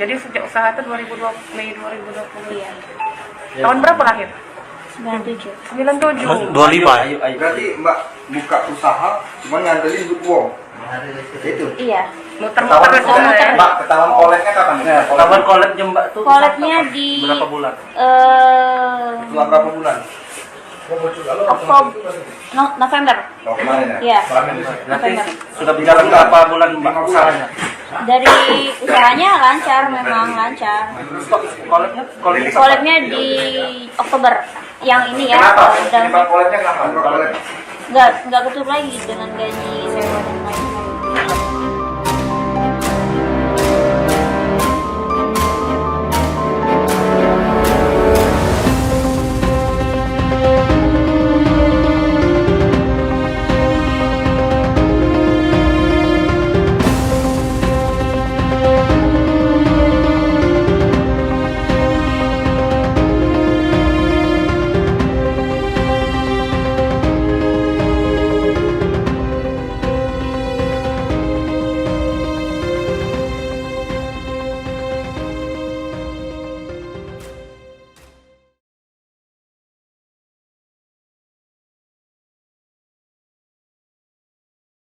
Jadi sejak usaha itu Mei 2020. Iya. Tahun berapa lahir? 97. 97. 25 ya? Berarti Mbak buka usaha cuma ngandelin duit uang. Itu. Iya. Muter-muter ke sana ya. Mbak ketahuan koleknya kapan? Ketahuan koleknya Mbak tuh Koleknya di berapa bulan? Setelah berapa bulan? November. Oh, kemarin ya? Iya. Nanti sudah berjalan berapa bulan Mbak usahanya? Dari usahanya lancar, memang lancar. Koleknya di Oktober. Yang ini ya. Kenapa? Penyebab koleknya kenapa? Nggak ketutup lagi dengan gaji sewa dan lain-lain.